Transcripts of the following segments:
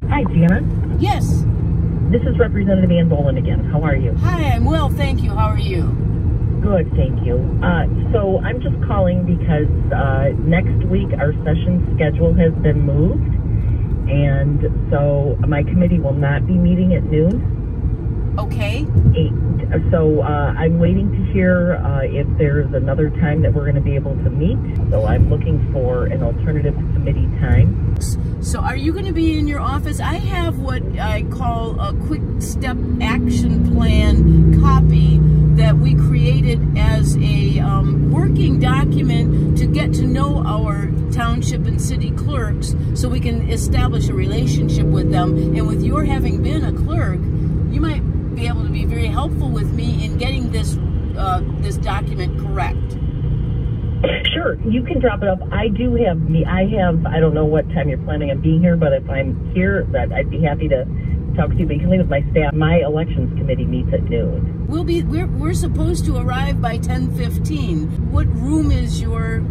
Hi, Janice. Yes. This is Representative Ann Bollin again. How are you? Hi, I'm well, thank you. How are you? Good, thank you. So I'm just calling because next week our session schedule has been moved, and so my committee will not be meeting at noon. Okay. So I'm waiting to hear if there's another time that we're going to be able to meet. So I'm looking for an alternative committee time. So are you going to be in your office? I have what I call a quick step action plan copy that we created as a working document to get to know our township and city clerks so we can establish a relationship with them. And with your having been a clerk, you might be able to be very helpful with me in getting this this document correct. Sure, you can drop it up. I don't know what time you're planning on being here, but if I'm here, I'd be happy to talk to you. But you can leave with my staff. My elections committee meets at noon. We're supposed to arrive by 10:15. What room is your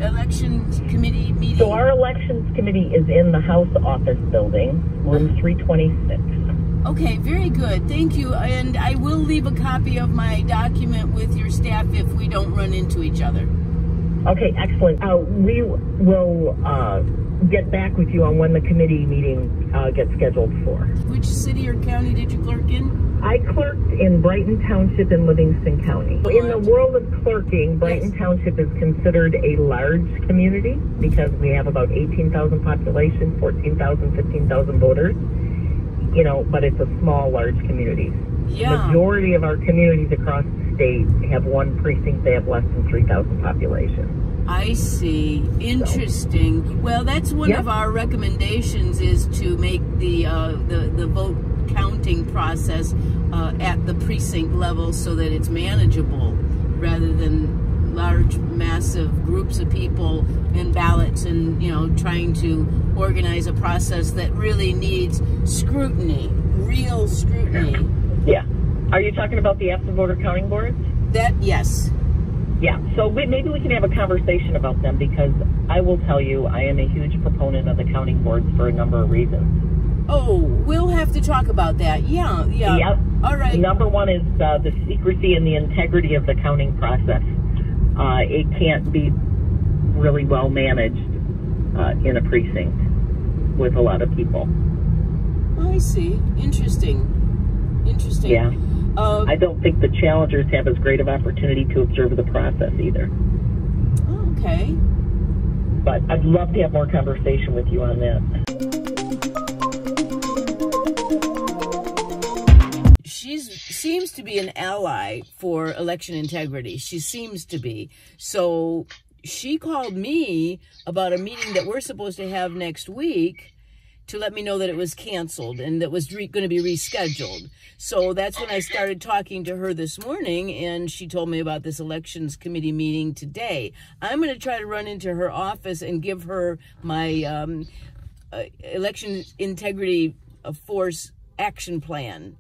elections committee meeting? So our elections committee is in the House office building, room 326. Okay, very good. Thank you. And I will leave a copy of my document with your staff if we don't run into each other. Okay, excellent. We will get back with you on when the committee meeting gets scheduled for. Which city or county did you clerk in? I clerked in Brighton Township in Livingston County. In the world of clerking, Brighton Township is considered a large community because we have about 18,000 population, 14,000, 15,000 voters. You know, but it's a small, large community. Yeah. Majority of our communities across the state have one precinct. They have less than 3,000 population. I see. Interesting. So, well, that's one of our recommendations is to make the vote counting process at the precinct level so that it's manageable rather than large, massive groups of people and ballots and, you know, trying to organize a process that really needs scrutiny, real scrutiny. Yeah. Are you talking about the absent voter counting boards? Yes. Yeah. So maybe we can have a conversation about them because I will tell you I am a huge proponent of the counting boards for a number of reasons. Oh, we'll have to talk about that. Yeah. Yep. All right. Number one is the secrecy and the integrity of the counting process. It can't be really well managed in a precinct with a lot of people. I see. Interesting. Yeah. I don't think the challengers have as great of opportunity to observe the process either. Okay. But I'd love to have more conversation with you on that. She seems to be an ally for election integrity. She seems to be. So she called me about a meeting that we're supposed to have next week to let me know that it was canceled and that was going to be rescheduled. So that's when I started talking to her this morning, and she told me about this elections committee meeting today. I'm going to try to run into her office and give her my election integrity force action plan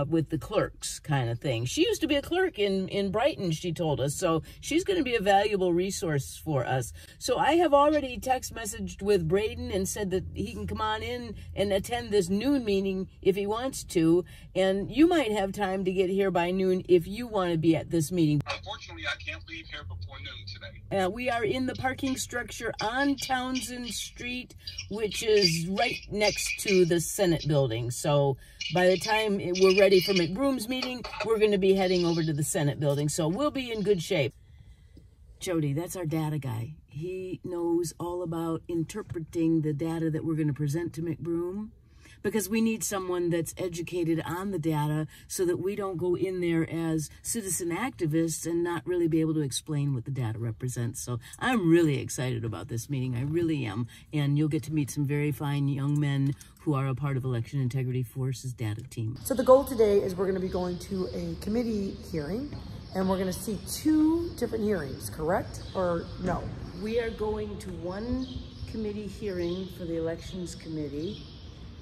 with the clerks kind of thing. She used to be a clerk in Brighton, she told us, so she's going to be a valuable resource for us. So I have already text messaged with Braden and said that he can come on in and attend this noon meeting if he wants to, and you might have time to get here by noon if you want to be at this meeting. Unfortunately, I can't leave here before noon today. We are in the parking structure on Townsend Street, which is right next to the Senate building. So by the time we're ready for McBroom's meeting, we're going to be heading over to the Senate building. So we'll be in good shape. Jody, that's our data guy. He knows all about interpreting the data that we're going to present to McBroom, because we need someone that's educated on the data so that we don't go in there as citizen activists and not really be able to explain what the data represents. So I'm really excited about this meeting. I really am. And you'll get to meet some very fine young men who are a part of Election Integrity Force's data team. So the goal today is we're going to be going to a committee hearing, and we're going to see 2 different hearings, correct? Or no? We are going to one committee hearing for the Elections Committee,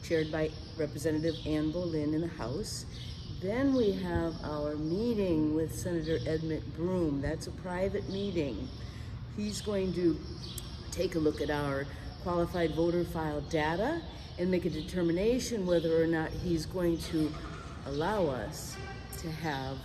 chaired by Representative Ann Bollin in the House. Then we have our meeting with Senator Ed McBroom. That's a private meeting. he's going to take a look at our qualified voter file data and make a determination whether or not he's going to allow us to have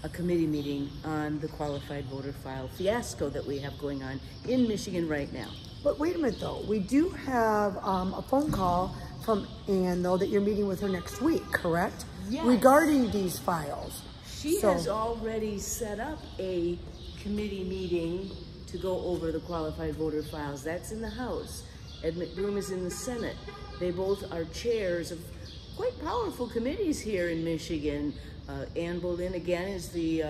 a committee meeting on the qualified voter file fiasco that we have going on in Michigan right now. But wait a minute though, we do have a phone call from Ann though that you're meeting with her next week, correct? Yes. Regarding these files. She has already set up a committee meeting to go over the qualified voter files. That's in the House. Ed McBroom is in the Senate. They both are chairs of quite powerful committees here in Michigan. Ann Bollin, again, is the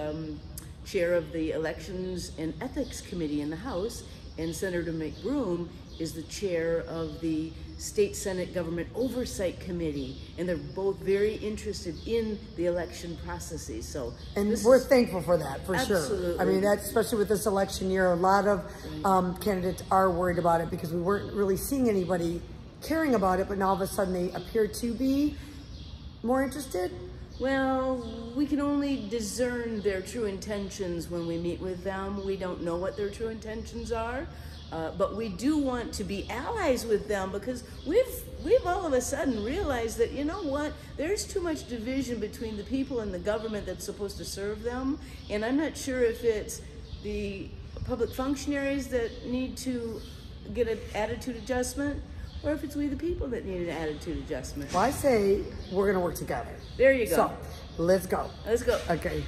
chair of the Elections and Ethics Committee in the House, and Senator McBroom is the chair of the State Senate Government Oversight Committee, and they're both very interested in the election processes. So, and we're thankful for that, for absolutely. sure. I mean, that's especially with this election year, a lot of candidates are worried about it because we weren't really seeing anybody caring about it, but now all of a sudden they appear to be more interested. Well, we can only discern their true intentions when we meet with them. We don't know what their true intentions are, but we do want to be allies with them because we've all of a sudden realized that, you know what, there's too much division between the people and the government that's supposed to serve them, and I'm not sure if it's the public functionaries that need to get an attitude adjustment, or if it's we the people that need an attitude adjustment. Well, I say we're gonna work together. There you go. So, let's go. Let's go. Okay.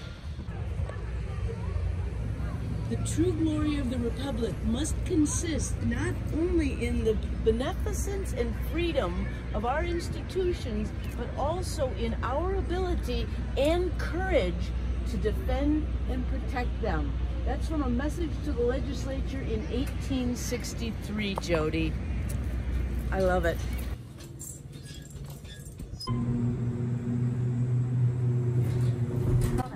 The true glory of the Republic must consist not only in the beneficence and freedom of our institutions, but also in our ability and courage to defend and protect them. That's from a message to the legislature in 1863, Jody. I love it.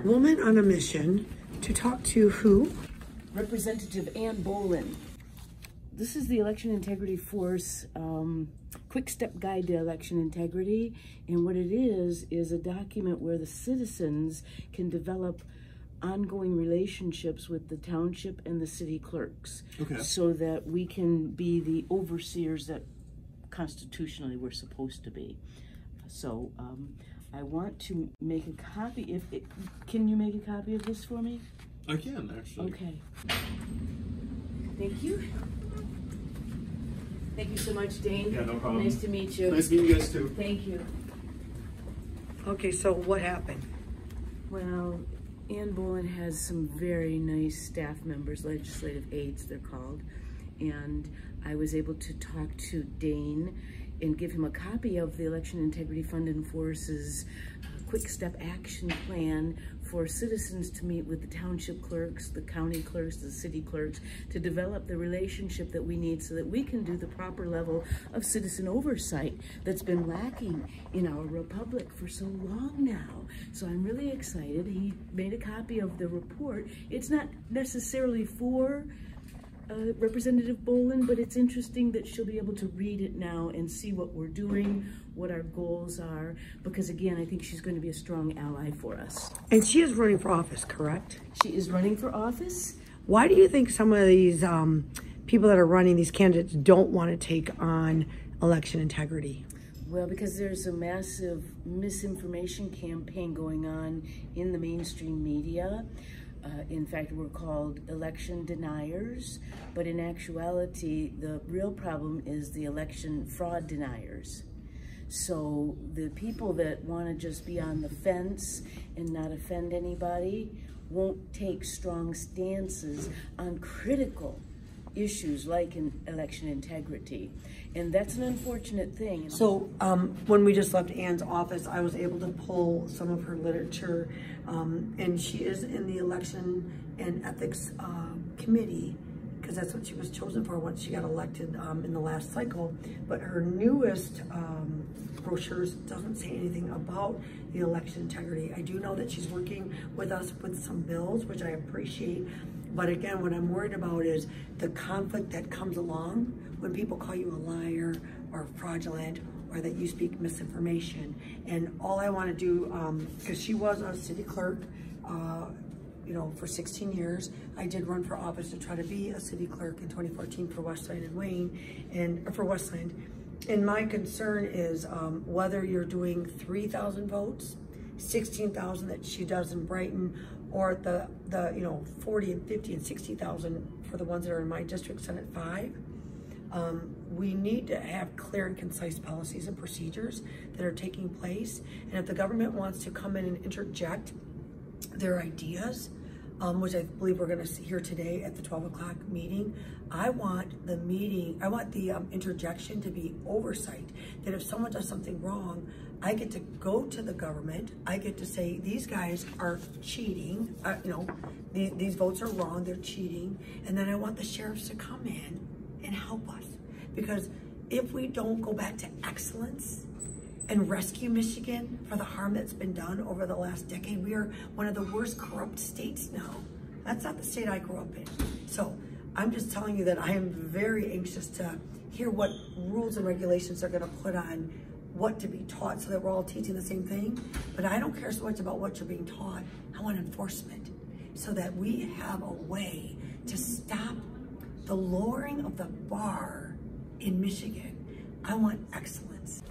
Woman on a mission to talk to who? Representative Ann Bollin. This is the Election Integrity Force Quick Step Guide to Election Integrity. And what it is a document where the citizens can develop ongoing relationships with the township and the city clerks. Okay. So that we can be the overseers that constitutionally we're supposed to be. So I want to make a copy. Can you make a copy of this for me? I can, actually. Okay. Thank you. Thank you so much, Dane. Yeah, no problem. Nice to meet you. Nice to meet you guys too. Thank you. Okay, so what happened? Well, Ann Bollin has some very nice staff members, legislative aides they're called, and I was able to talk to Dane and give him a copy of the Election Integrity Fund and Force's Quick Step Action Plan for citizens to meet with the township clerks, the county clerks, the city clerks, to develop the relationship that we need so that we can do the proper level of citizen oversight that's been lacking in our republic for so long now. So I'm really excited. He made a copy of the report. It's not necessarily for Representative Bollin, but it's interesting that she'll be able to read it now and see what we're doing, what our goals are, because again, I think she's going to be a strong ally for us. And she is running for office, correct? She is running for office. Why do you think some of these people that are running, these candidates, don't want to take on election integrity? Well, because there's a massive misinformation campaign going on in the mainstream media. In fact, we're called election deniers, but in actuality, the real problem is the election fraud deniers. So the people that want to just be on the fence and not offend anybody won't take strong stances on critical issues like in election integrity. And that's an unfortunate thing. So when we just left Ann's office, I was able to pull some of her literature, and she is in the Election and Ethics Committee, because that's what she was chosen for once she got elected in the last cycle. But her newest brochures doesn't say anything about the election integrity. I do know that she's working with us with some bills, which I appreciate. But again, what I'm worried about is the conflict that comes along when people call you a liar or fraudulent, or that you speak misinformation. And all I want to do, because she was a city clerk you know, for 16 years. I did run for office to try to be a city clerk in 2014 for Westside and Wayne, and for Westside. And my concern is whether you're doing 3,000 votes, 16,000 that she does in Brighton, or the you know, 40 and 50 and 60,000 for the ones that are in my district, Senate 5. We need to have clear and concise policies and procedures that are taking place. And if the government wants to come in and interject their ideas, which I believe we're going to hear today at the 12 o'clock meeting, I want the interjection to be oversight. That if someone does something wrong, I get to go to the government. I get to say, these guys are cheating. You know, these votes are wrong. They're cheating. And then I want the sheriffs to come in and help us. Because if we don't go back to excellence and rescue Michigan for the harm that's been done over the last decade, we are one of the worst corrupt states now. That's not the state I grew up in. So I'm just telling you that I am very anxious to hear what rules and regulations they're gonna put on what to be taught so that we're all teaching the same thing. But I don't care so much about what you're being taught. I want enforcement so that we have a way to stop the lowering of the bar in Michigan. I want excellence.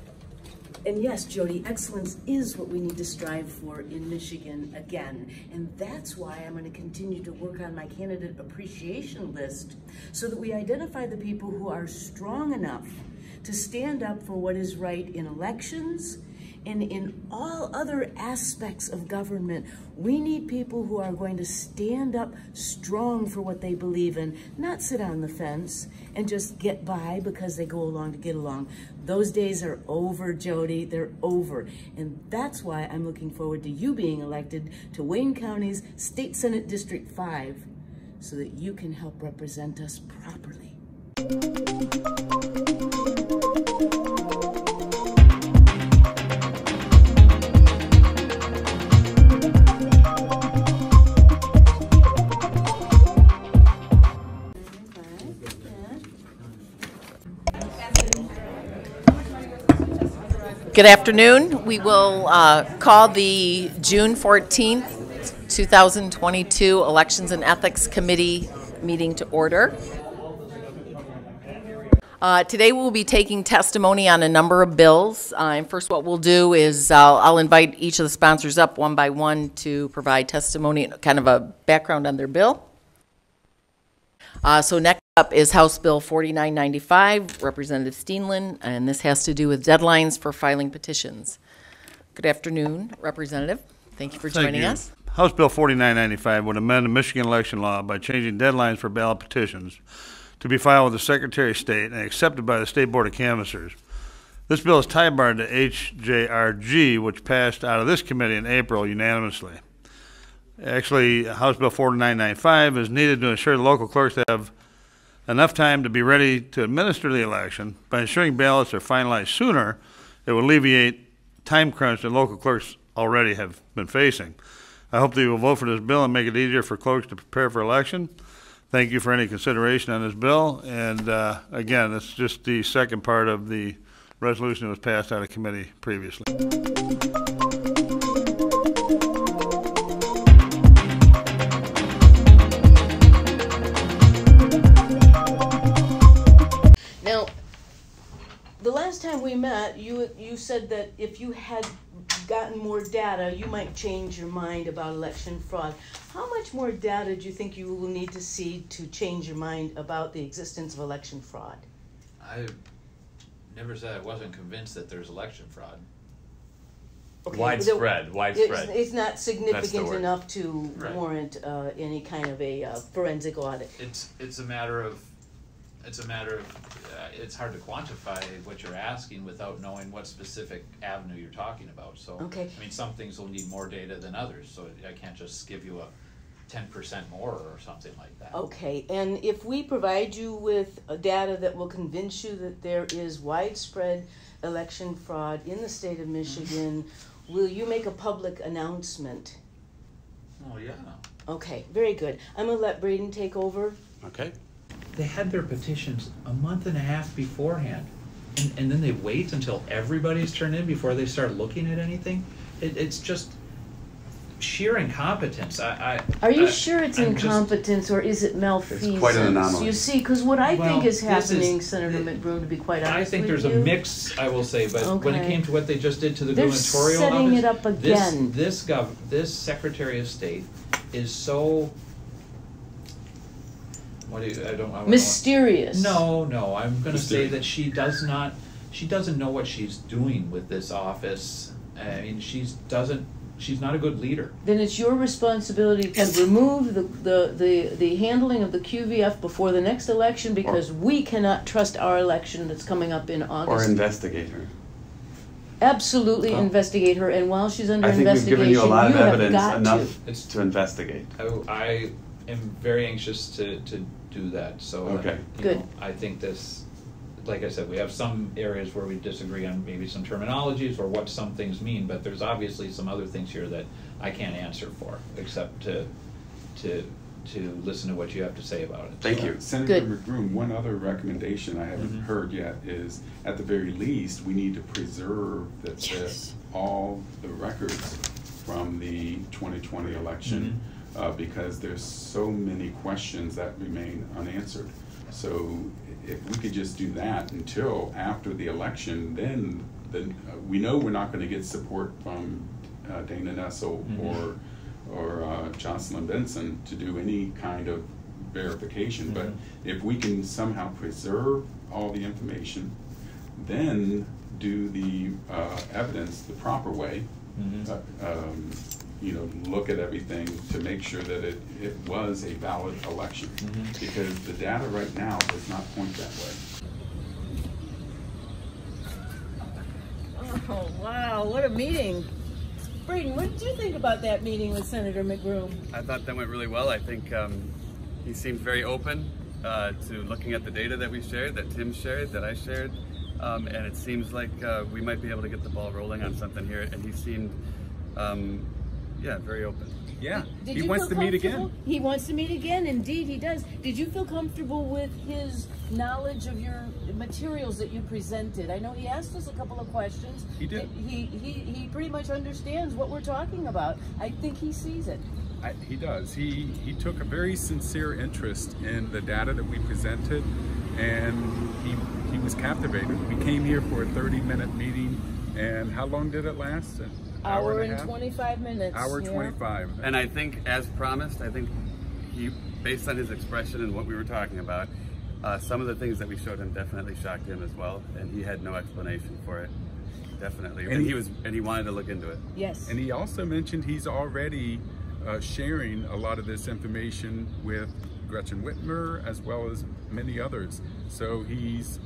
And yes, Jody, excellence is what we need to strive for in Michigan again. And that's why I'm going to continue to work on my candidate appreciation list so that we identify the people who are strong enough to stand up for what is right in elections and in all other aspects of government. We need people who are going to stand up strong for what they believe in, not sit on the fence and just get by because they go along to get along. Those days are over, Jody, they're over. And that's why I'm looking forward to you being elected to Wayne County's State Senate District 5 so that you can help represent us properly. Good afternoon. We will call the June 14th, 2022 Elections and Ethics Committee meeting to order. Today we'll be taking testimony on a number of bills. And first what we'll do is I'll invite each of the sponsors up one by one to provide testimony and kind of a background on their bill. So next up is House Bill 4995, Representative Steenland, and this has to do with deadlines for filing petitions. Good afternoon, Representative. Thank you for joining us. House Bill 4995 would amend the Michigan election law by changing deadlines for ballot petitions to be filed with the Secretary of State and accepted by the State Board of Canvassers. This bill is tie-barred to HJRG, which passed out of this committee in April unanimously. Actually, House Bill 4995 is needed to ensure the local clerks have enough time to be ready to administer the election. By ensuring ballots are finalized sooner, it will alleviate time crunch that local clerks already have been facing. I hope that you will vote for this bill and make it easier for clerks to prepare for election. Thank you for any consideration on this bill. And again, it's just the second part of the resolution that was passed out of committee previously. Now, the last time we met, you said that if you had gotten more data, you might change your mind about election fraud. How much more data do you think you will need to see to change your mind about the existence of election fraud? I never said I wasn't convinced that there's election fraud. Okay, widespread. It's not significant enough to warrant any kind of a forensic audit. It's a matter of it's hard to quantify what you're asking without knowing what specific avenue you're talking about. So, okay. I mean, some things will need more data than others, so I can't just give you a 10% more or something like that. Okay, and if we provide you with data that will convince you that there is widespread election fraud in the state of Michigan, will you make a public announcement? Oh, yeah. Okay, very good. I'm going to let Braden take over. Okay. They had their petitions a month and a half beforehand, and then they wait until everybody's turned in before they start looking at anything. It's just, sheer incompetence. Are you sure it's I'm just- incompetence or is it malfeasance? It's quite an anomaly. You see, because what I think is Well, this is- happening, Senator McBroom, to be quite honest I think with there's a you, mix, I will say, but when it Okay. came to what they just did to the They're gubernatorial setting office, it up again. this Secretary of State is so. What do you? I don't. mysterious. No, I'm going to say Mysterious. that she doesn't know what she's doing with this office. I mean, she's not a good leader. Then it's your responsibility to remove the handling of the QVF before the next election because we cannot trust our election that's coming up in August. Or investigate her. Absolutely investigate her, and while she's under I think we've investigation, given you a lot of have evidence got enough to. to investigate. I am very anxious to do that. So Okay. you Good. know, I think this, like I said, we have some areas where we disagree on maybe some terminologies or what some things mean, but there's obviously some other things here that I can't answer for, except to listen to what you have to say about it. Thank So- you. Senator Good. McBroom, one other recommendation I haven't heard yet is, at the very least, we need to preserve all the records from the 2020 election because there's so many questions that remain unanswered. So if we could just do that until after the election, then we know we're not going to get support from Dana Nessel or Jocelyn Benson to do any kind of verification. But if we can somehow preserve all the information, then do the evidence the proper way, you know, look at everything to make sure that it was a valid election. Because the data right now does not point that way. Oh, wow, what a meeting. Braden, what did you think about that meeting with Senator McBroom? I thought that went really well. I think he seemed very open to looking at the data that we shared, that Tim shared, that I shared, and it seems like we might be able to get the ball rolling on something here, and he seemed, very open. Yeah, Did he you wants feel to meet comfortable? again. He wants to meet again, indeed he does. Did you feel comfortable with his knowledge of your materials that you presented? I know he asked us a couple of questions. He did. He pretty much understands what we're talking about. I think he sees it. He does. He took a very sincere interest in the data that we presented, and he was captivated. We came here for a 30-minute meeting, and how long did it last? An Hour and a and half? 25 minutes. Hour yeah. 25. And I think, as promised, I think he, based on his expression and what we were talking about, some of the things that we showed him definitely shocked him as well, and he had no explanation for it. Definitely, and he wanted to look into it. Yes. And he also mentioned he's already sharing a lot of this information with Gretchen Whitmer as well as many others. So he's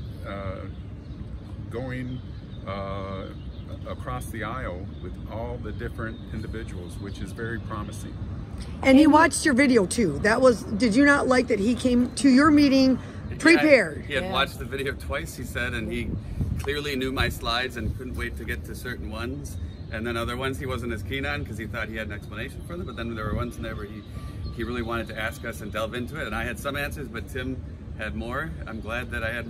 going across the aisle with all the different individuals, which is very promising. And he watched your video too. Did you not like that he came to your meeting prepared? He had watched the video twice, he said, and he clearly knew my slides and couldn't wait to get to certain ones. And then other ones he wasn't as keen on because he thought he had an explanation for them. But then there were ones in there where he really wanted to ask us and delve into it. And I had some answers, but Tim had more. I'm glad that I had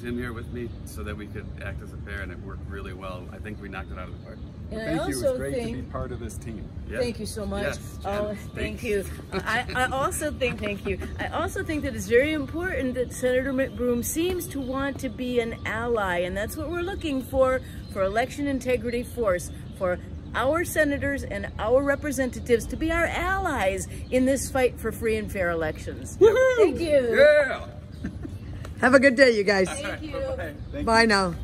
Tim here with me so that we could act as a pair, and it worked really well. I think we knocked it out of the park. And Thank I you. It's also great to think, be part of this team. Yeah. Thank you so much. Yes, Oh, Jen, thank thanks. you. I also think, thank you. I also think that it's very important that Senator McBroom seems to want to be an ally, and that's what we're looking for election integrity force, for our senators and our representatives to be our allies in this fight for free and fair elections. Woohoo! Thank you. Yeah! Have a good day, you guys. Thank you. Thank you. Bye now.